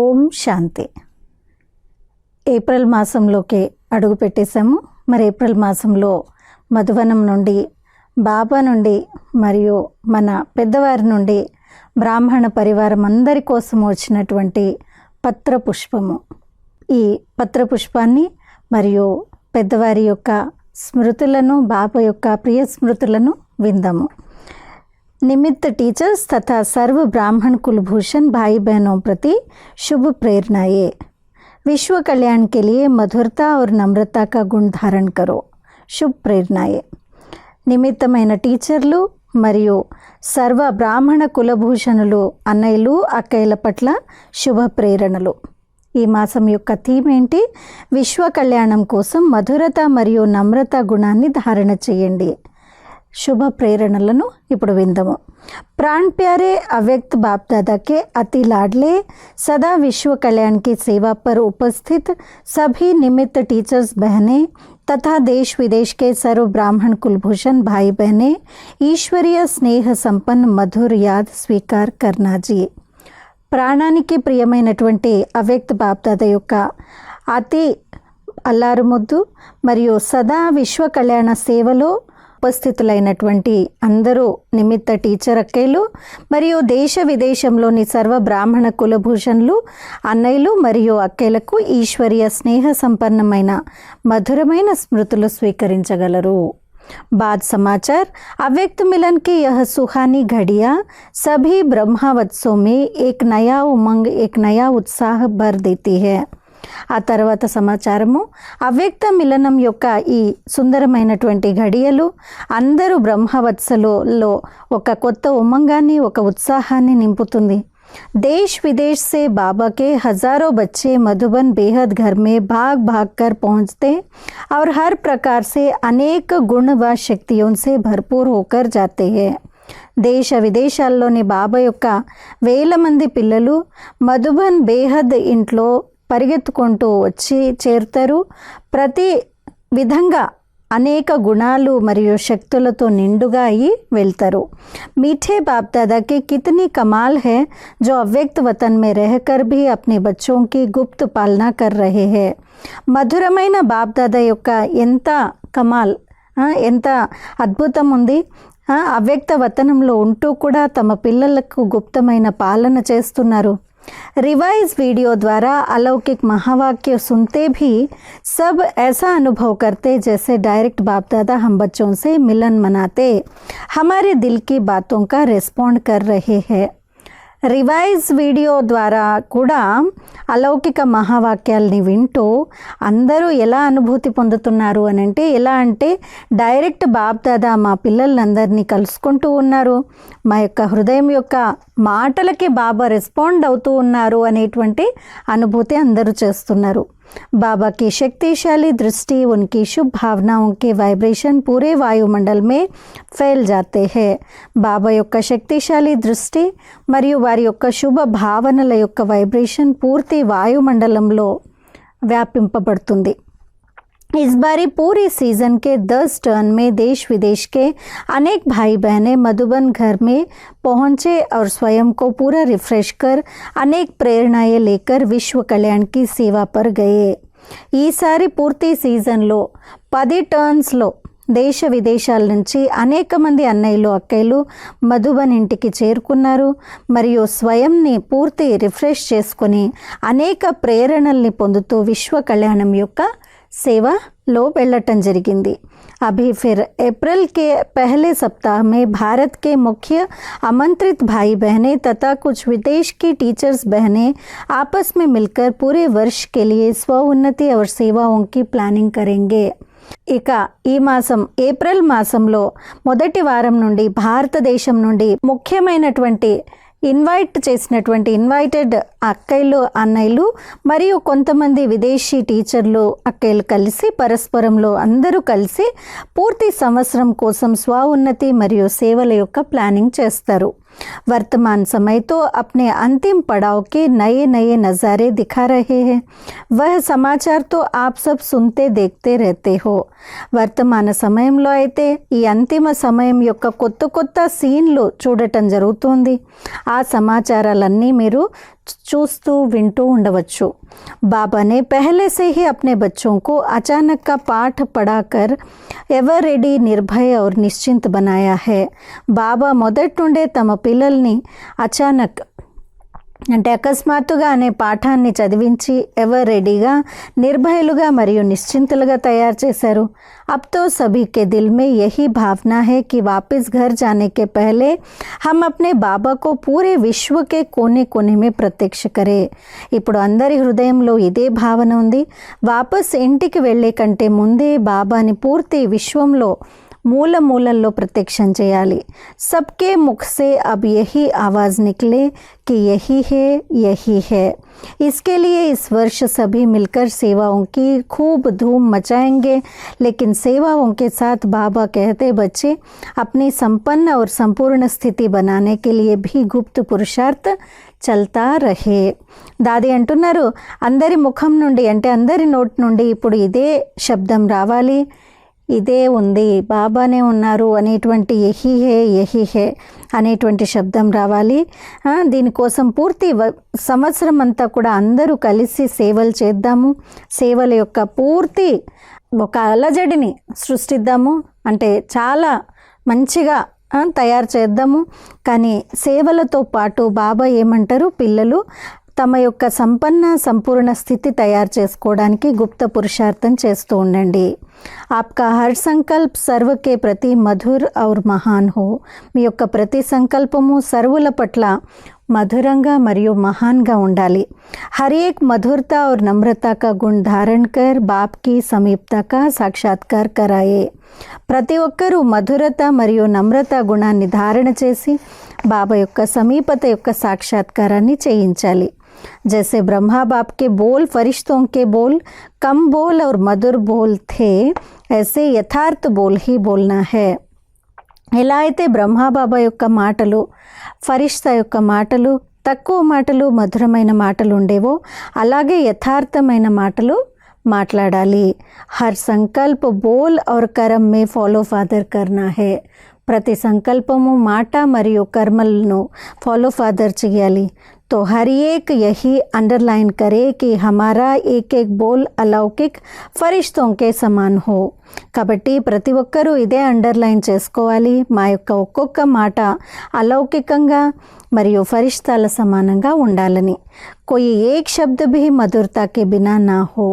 ఓం శాంతి. April మాసంలోకి అడుగు పెట్టేశాము. మరి April మాసంలో మధువనం నుండి, బాబా నుండి మరియు మన పెద్దవారి నుండి బ్రాహ్మణ పరివారం అందరి కోసం వచ్చినటువంటి పత్రపుష్పము. ఈ పత్రపుష్పాన్ని మరియు పెద్దవారి యొక్క స్మృతులను, బాబా యొక్క ప్రియ స్మృతులను విందాము. निमित्त टीचर्स तथा सर्व ब्राह्मण कुलभूषण भाई बहनों प्रति शुभ प्रेरणाएं. विश्व कल्याण के लिए मधुरता और नम्रता का गुण धारण करो. शुभ प्रेरणाएं. నిమిత్తమైన టీచర్లు మరియు సర్వ బ్రాహ్మణ కులభూషణులు అన్నయ్యలు అక్కయ్యల పట్ల శుభ ప్రేరణలు. ఈ మాసం యొక్క థీమ్ ఏంటి? విశ్వ కళ్యాణం కోసం మధురత మరియు నమ్రత గుణాన్ని ధారణ చేయండి. शुभ प्रेरणలను ఇప్పుడు విందాము. प्राण प्यारे अव्यक्त बाप दादा के अति लाडले सदा विश्व कल्याण की सेवा पर उपस्थित सभी निमित्त टीचर्स बहनें तथा देश विदेश के सर्व ब्राह्मण कुलभूषण भाई बहनें ईश्वरीय स्नेह संपन्न मधुर याद स्वीकार करना जी. ప్రాణానికి ప్రియమైనటువంటి అవ్యక్త బాప్దాద యొక్క అతి అల్లారుముద్దు మరియు సదా విశ్వ కళ్యాణ సేవలో ఉపస్థితులైనటువంటి అందరూ నిమిత్త టీచర్ అక్కయ్యలు మరియు దేశ విదేశంలోని సర్వ బ్రాహ్మణ కులభూషణులు అన్నయ్యలు మరియు అక్కయ్యలకు ఈశ్వరీయ స్నేహ సంపన్నమైన మధురమైన స్మృతులు స్వీకరించగలరు. बाद समाचार. अव्यक्त मिलन की यह सुहानी घड़ियाँ सभी ब्रह्मावत्सों में एक नया उमंग, एक नया उत्साह भर देती है. ఆ తర్వాత సమాచారము. అవ్యక్త మిలనం యొక్క ఈ సుందరమైనటువంటి ఘడియలు అందరూ బ్రహ్మవత్సలో ఒక కొత్త ఉమంగాన్ని, ఒక ఉత్సాహాన్ని నింపుతుంది. देश विदेश से बाबा के हजारों बच्चे मधुबन बेहद घर में भाग भाग कर पहुँचते और हर प्रकार से अनेक गुण व शक्तियों से भरपूर होकर जाते हैं. దేశ విదేశాల్లోని బాబా యొక్క వేల మంది పిల్లలు మధుబన్ బేహద్ ఇంట్లో పరిగెత్తుకుంటూ వచ్చి చేరుతారు. ప్రతి విధంగా అనేక గుణాలు మరియు శక్తులతో నిండుగా అయి వెళ్తారు. मीठे बाप दादा के कितनी कमाल है जो अव्यक्त वतन में रहकर भी अपने बच्चों की गुप्त पालना कर रहे हैं. మధురమైన బాప్ దాదా యొక్క ఎంత కమాల్, ఎంత అద్భుతం ఉంది. అవ్యక్త వతనంలో ఉంటూ కూడా తమ పిల్లలకు గుప్తమైన పాలన చేస్తున్నారు. रिवाइज वीडियो द्वारा अलौकिक महावाक्य सुनते भी सब ऐसा अनुभव करते जैसे डायरेक्ट बाप दादा हम बच्चों से मिलन मनाते, हमारे दिल की बातों का रिस्पॉन्ड कर रहे हैं. రివైజ్ వీడియో ద్వారా కూడా అలౌకిక మహావాక్యాల్ని వింటూ అందరూ ఎలా అనుభూతి పొందుతున్నారు అని అంటే, ఎలా అంటే డైరెక్ట్ బాప్ దాదా మా పిల్లలందరినీ కలుసుకుంటూ ఉన్నారు, మా యొక్క హృదయం యొక్క మాటలకి బాబా రెస్పాండ్ అవుతూ ఉన్నారు అనేటువంటి అనుభూతి అందరూ చేస్తున్నారు. बाबा की शक्तिशाली दृष्टि, उनकी शुभ भावनाओं के वाइब्रेशन पूरे वायुमंडल में फैल जाते हैं. బాబా యొక్క శక్తిశాలి దృష్టి మరియు వారి యొక్క శుభ భావనల యొక్క వైబ్రేషన్ పూర్తి వాయుమండలంలో వ్యాపింపబడుతుంది. इस बारी पूरी सीज़न के 10 टर्न में देश विदेश के अनेक भाई बहनें मधुबन घर में पहुँचे और स्वयं को पूरा रिफ्रेश कर अनेक प्रेरणाएं लेकर विश्व कल्याण की सेवा पर गए. ఈసారి పూర్తి సీజన్లో 10 టర్న్స్లో దేశ విదేశాల నుంచి అనేక మంది అన్నయ్యలు అక్కయ్యలు మధుబన్ ఇంటికి చేరుకున్నారు మరియు స్వయంని పూర్తి రిఫ్రెష్ చేసుకొని అనేక ప్రేరణల్ని పొందుతూ విశ్వ కళ్యాణం యొక్క సేవలో వెళ్ళటం జరిగింది. अभी फिर अप्रैल के पहले सप्ताह में भारत के मुख्य आमंत्रित भाई बहनें तथा कुछ विदेश की टीचर्स बहनें आपस में मिलकर पूरे वर्ष के लिए स्व उन्नति और सेवाओं की प्लानिंग करेंगे. ఇక ఈ మాసం ఏప్రిల్ మాసంలో మొదటి వారం నుండి భారతదేశం నుండి ముఖ్యమైనటువంటి ఇన్వైటెడ్ అక్కయ్యలు అన్నయ్యలు మరియు కొంతమంది విదేశీ టీచర్లు అక్కయ్యలు కలిసి పరస్పరంలో అందరూ కలిసి పూర్తి సంవత్సరం కోసం స్వ ఉన్నతి మరియు సేవల యొక్క ప్లానింగ్ చేస్తారు. वर्तमान समय तो अपने अंतिम पड़ाव के नए नए नज़ारे दिखा रहे हैं। वह समाचार तो आप सब सुनते देखते रहते हो। వర్తమాన సమయంలో అయితే ఈ అంతిమ సమయం యొక్క కొత్త కొత్త సీన్లు చూడటం జరుగుతుంది। ఆ సమాచారాలన్నీ మీరు చూస్తూ వింటూ ఉండవచ్చు. बाबा ने पहले से ही अपने बच्चों को अचानक का पाठ पढ़ाकर एवर रेडी निर्भय और निश्चिंत बनाया है. बाबा మొదటి నుండే తమ పిల్లల్ని అచానక్ అంటే అకస్మాత్తుగా అనే పాఠాన్ని చదివించి ఎవర్ రెడీగా, నిర్భయులుగా మరియు నిశ్చింతులుగా తయారు చేశారు. अब तो सभी के दिल में यही भावना है कि वापस घर जाने के पहले हम अपने बाबा को पूरे विश्व के कोने कोने में प्रत्यक्ष करें. ఇప్పుడు అందరి హృదయంలో ఇదే భావన ఉంది. వాపస్ ఇంటికి వెళ్ళే కంటే ముందే బాబాని పూర్తి విశ్వంలో మూల మూలల్లో ప్రత్యక్షం చేయాలి. सबके मुख से अब यही आवाज़ निकले कि यही है, यही है. इसके लिए इस वर्ष सभी मिलकर सेवाओं की खूब धूम मचाएंगे. लेकिन सेवाओं के साथ बाबा कहते बच्चे अपनी संपन्न और संपूर्ण स्थिति बनाने के लिए भी गुप्त पुरुषार्थ చల్తా రహే. దాది అంటున్నారు, అందరి ముఖం నుండి అంటే అందరి నోటి నుండి ఇప్పుడు ఇదే శబ్దం రావాలి, ఇదే ఉంది, బాబానే ఉన్నారు అనేటువంటి యహీ హే అనేటువంటి శబ్దం రావాలి. దీనికోసం పూర్తి సంవత్సరం అంతా కూడా అందరూ కలిసి సేవలు చేద్దాము. సేవల యొక్క పూర్తి ఒక అలజడిని సృష్టిద్దాము, అంటే చాలా మంచిగా తయారు చేద్దాము. కానీ సేవలతో పాటు బాబా ఏమంటారు, పిల్లలు తమ యొక్క సంపూర్ణ స్థితి తయారు చేసుకోవడానికి గుప్త పురుషార్థం చేస్తూ ఉండండి. ఆప్కా హర్ సంకల్ప్ సర్వకే ప్రతి మధుర్ ఔర్ మహాన్ హో. మీ యొక్క ప్రతి సంకల్పము సర్వుల పట్ల మధురంగా మరియు మహాన్గా ఉండాలి. हर एक मधुरता और नम्रता का गुण धारण कर बाप की समीपता का साक्षात्कार कराए. ప్రతి ఒక్కరూ మధురత మరియు నమ్రత గుణాన్ని ధారణ చేసి బాబా యొక్క సమీపత యొక్క సాక్షాత్కారాన్ని చేయించాలి. जैसे ब्रह्मा बाप के बोल फरिश्तों के बोल कम बोल और मधुर बोल थे, ऐसे यथार्थ बोल ही बोलना है. ఎలా అయితే బ్రహ్మాబాబా యొక్క మాటలు, ఫరిష్తా యొక్క మాటలు, తక్కువ మాటలు, మధురమైన మాటలు ఉండేవో అలాగే యథార్థమైన మాటలు మాట్లాడాలి. హర్ సంకల్ప బోల్ ఔర్ కర్మ మే ఫాలో ఫాదర్ కర్నా హే. ప్రతి సంకల్పము, మాట మరియు కర్మలను ఫాలో ఫాదర్ చేయాలి. तो हर एक यही अंडरलाइन करे कि हमारा एक एक बोल अलौकिक फरिश्तों के समान हो. కాబట్టి ప్రతి ఒక్కరూ ఇదే అండర్లైన్ చేసుకోవాలి, మా యొక్క ఒక్కొక్క మాట అలౌకికంగా మరియు ఫరిష్తాల సమానంగా ఉండాలని. कोई एक शब्द भी मधुरता के बिना ना हो.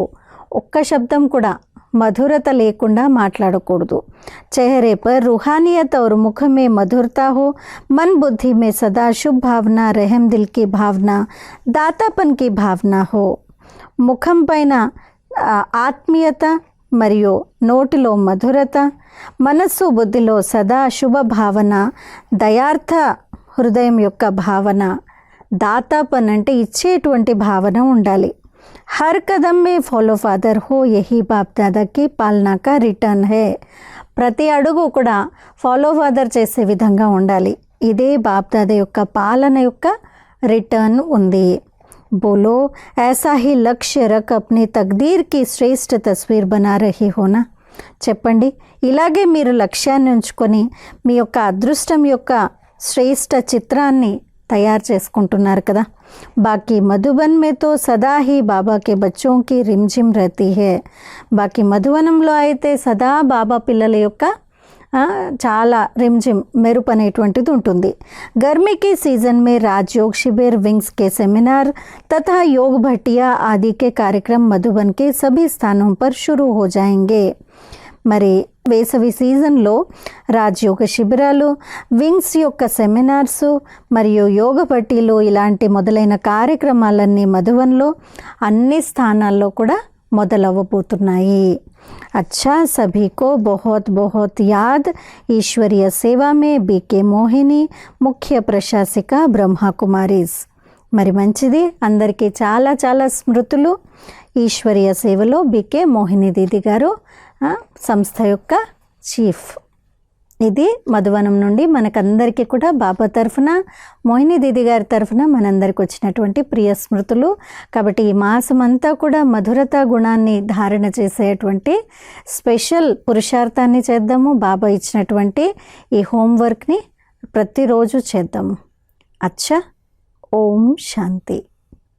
ఒక్క శబ్దం కూడా మధురత లేకుండా మాట్లాడకూడదు. चेहरे पर रूहानियत और मुख में मधुरता हो. मन बुद्धि में सदा शुभ भावना, रहम दिल की भावना, दातापन की भावना हो. ముఖం పైన ఆత్మీయత మరియు నోటిలో మధురత, మనస్సు బుద్ధిలో సదా శుభ భావన, దయార్థ హృదయం యొక్క భావన, దాతాపన్ అంటే ఇచ్చేటువంటి భావన ఉండాలి. हर कदम में फॉलो फादर हो, यही बाप दादा की पालना का रिटर्न है. ప్రతి అడుగు కూడా ఫాలో ఫాదర్ చేసే విధంగా ఉండాలి. ఇదే బాప్ దాదా యొక్క పాలన యొక్క రిటర్న్ ఉంది. बोलो ऐसा ही लक्ष्य रख अपनी तकदीर की श्रेष्ठ तस्वीर बना रही हो ना. చెప్పండి, ఇలాగే మీరు లక్ష్యాన్ని ఉంచుకొని మీ యొక్క అదృష్టం యొక్క శ్రేష్ఠ చిత్రాన్ని తయారు చేసుకుంటున్నారు కదా. బాకీ మధుబన్ మే తో సదా హీ బాబా కే బచ్చోం కి రిమ్జిమ్ రహతీ హై. బాకీ మధువనంలో అయితే సదా బాబా పిల్లల యొక్క చాలా రిమ్జిమ్ మెరుపు అనేటువంటిది ఉంటుంది. गर्मी सीजन में राजयोग शिविर, विंग्स के सेमिनार तथा योग भट्टिया आदि के कार्यक्रम मधुबन के सभी स्थानों पर शुरू हो जाएंगे. మరి వేసవి సీజన్లో రాజయోగ శిబిరాలు, వింగ్స్ యొక్క సెమినార్సు మరియు యోగ పట్టీలు ఇలాంటి మొదలైన కార్యక్రమాలన్నీ మధువన్లో అన్ని స్థానాల్లో కూడా మొదలవ్వబోతున్నాయి. अच्छा सभी को बहुत बहुत याद. ईश्वरीय सेवा में बीके మోహిని, ముఖ్య ప్రశాసిక బ్రహ్మా కుమారీస్. మరి మంచిది, అందరికీ చాలా చాలా స్మృతులు. ఈశ్వరీయ సేవలో బీకే మోహిని దీది గారు సంస్థ యొక్క చీఫ్. ఇది మధువనం నుండి మనకందరికీ కూడా బాబా తరఫున, మోహిని దీది గారి తరఫున మనందరికి వచ్చినటువంటి ప్రియ స్మృతులు. కాబట్టి ఈ మాసం అంతా కూడా మధురత గుణాన్ని ధారణ చేసేటువంటి స్పెషల్ పురుషార్థాన్ని చేద్దాము. బాబా ఇచ్చినటువంటి ఈ హోంవర్క్ని ప్రతిరోజు చేద్దాము. అచ్చా, ఓం శాంతి.